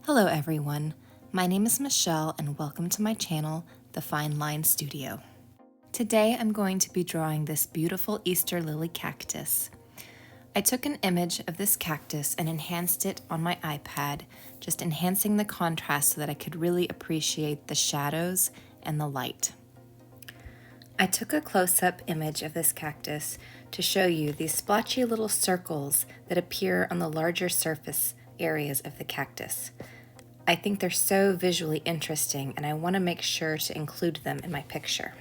Hello everyone, my name is Michelle and welcome to my channel, The Fine Line Studio. Today I'm going to be drawing this beautiful Easter lily cactus. I took an image of this cactus and enhanced it on my iPad, just enhancing the contrast so that I could really appreciate the shadows and the light. I took a close-up image of this cactus to show you these splotchy little circles that appear on the larger surface areas of the cactus. I think they're so visually interesting and I want to make sure to include them in my picture.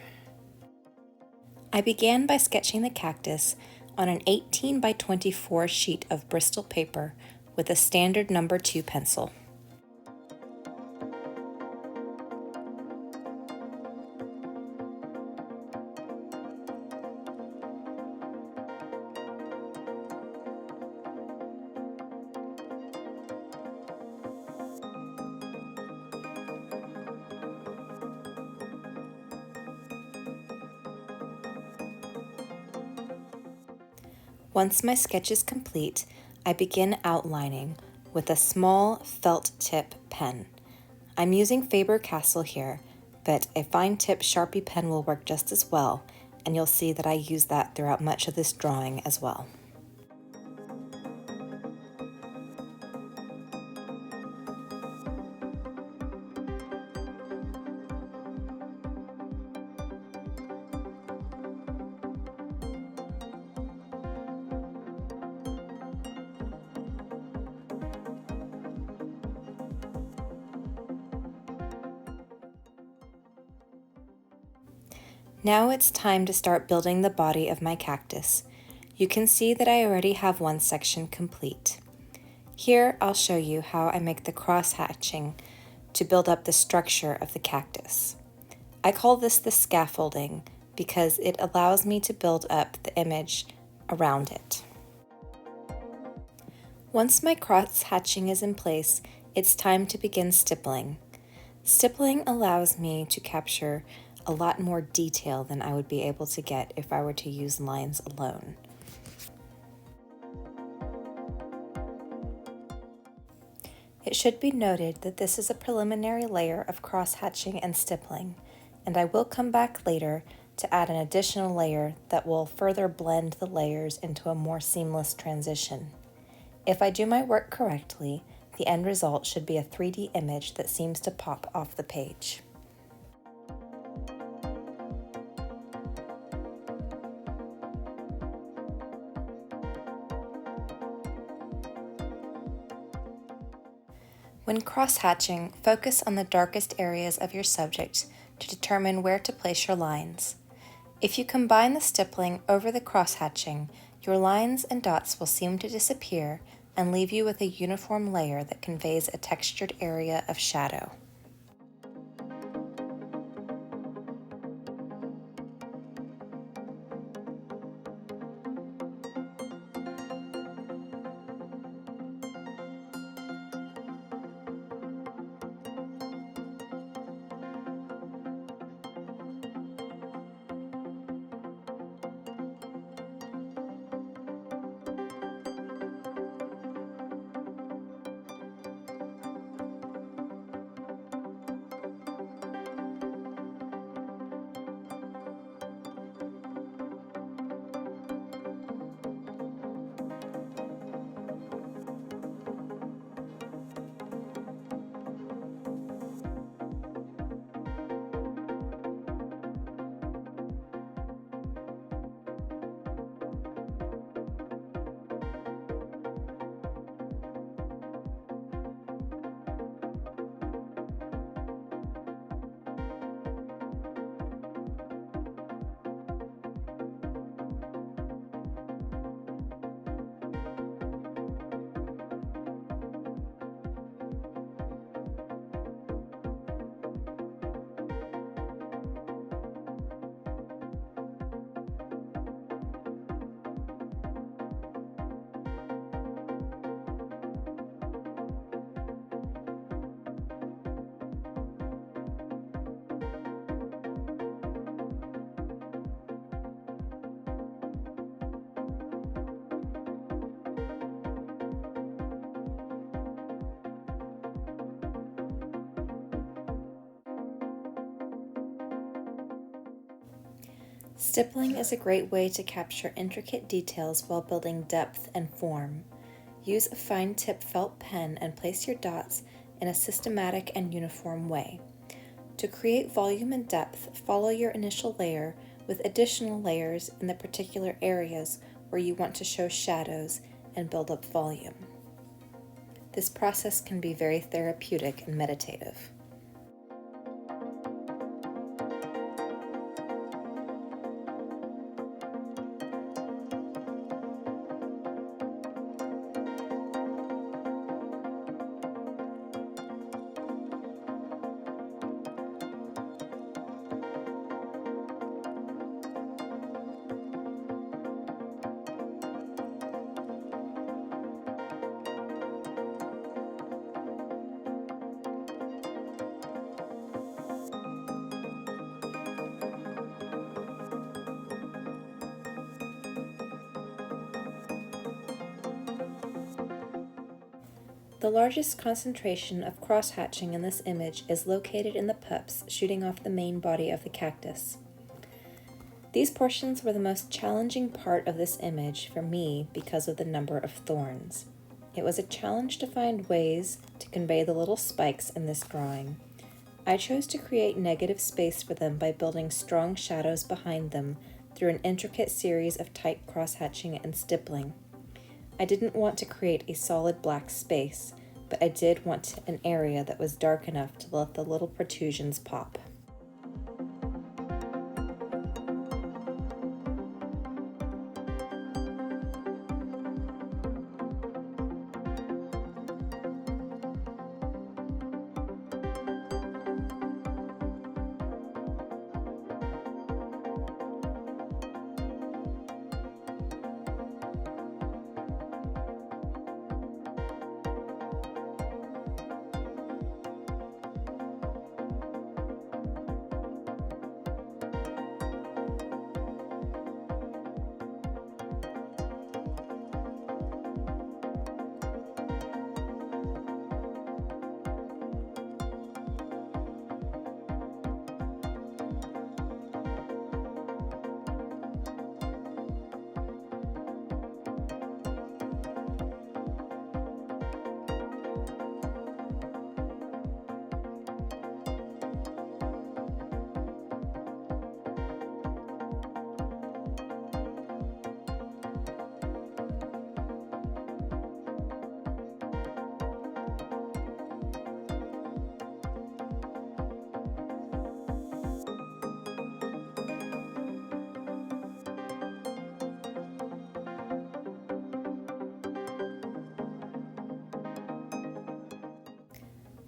I began by sketching the cactus on an 18 by 24 sheet of Bristol paper with a standard number 2 pencil. Once my sketch is complete, I begin outlining with a small felt tip pen. I'm using Faber-Castell here, but a fine tip Sharpie pen will work just as well, and you'll see that I use that throughout much of this drawing as well. Now it's time to start building the body of my cactus. You can see that I already have one section complete. Here I'll show you how I make the cross-hatching to build up the structure of the cactus. I call this the scaffolding because it allows me to build up the image around it. Once my cross-hatching is in place, it's time to begin stippling. Stippling allows me to capture a lot more detail than I would be able to get if I were to use lines alone. It should be noted that this is a preliminary layer of cross-hatching and stippling, and I will come back later to add an additional layer that will further blend the layers into a more seamless transition. If I do my work correctly, the end result should be a 3D image that seems to pop off the page. When cross-hatching, focus on the darkest areas of your subject to determine where to place your lines. If you combine the stippling over the cross-hatching, your lines and dots will seem to disappear and leave you with a uniform layer that conveys a textured area of shadow. Stippling is a great way to capture intricate details while building depth and form. Use a fine tip felt pen and place your dots in a systematic and uniform way. To create volume and depth, follow your initial layer with additional layers in the particular areas where you want to show shadows and build up volume. This process can be very therapeutic and meditative. The largest concentration of cross-hatching in this image is located in the pups shooting off the main body of the cactus. These portions were the most challenging part of this image for me because of the number of thorns. It was a challenge to find ways to convey the little spikes in this drawing. I chose to create negative space for them by building strong shadows behind them through an intricate series of tight cross-hatching and stippling. I didn't want to create a solid black space, but I did want an area that was dark enough to let the little protrusions pop.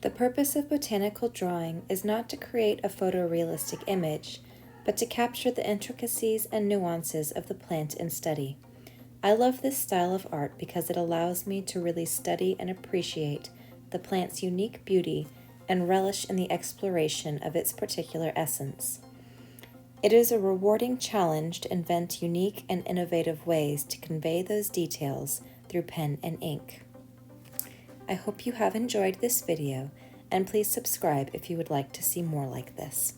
The purpose of botanical drawing is not to create a photorealistic image, but to capture the intricacies and nuances of the plant in study. I love this style of art because it allows me to really study and appreciate the plant's unique beauty and relish in the exploration of its particular essence. It is a rewarding challenge to invent unique and innovative ways to convey those details through pen and ink. I hope you have enjoyed this video, and please subscribe if you would like to see more like this.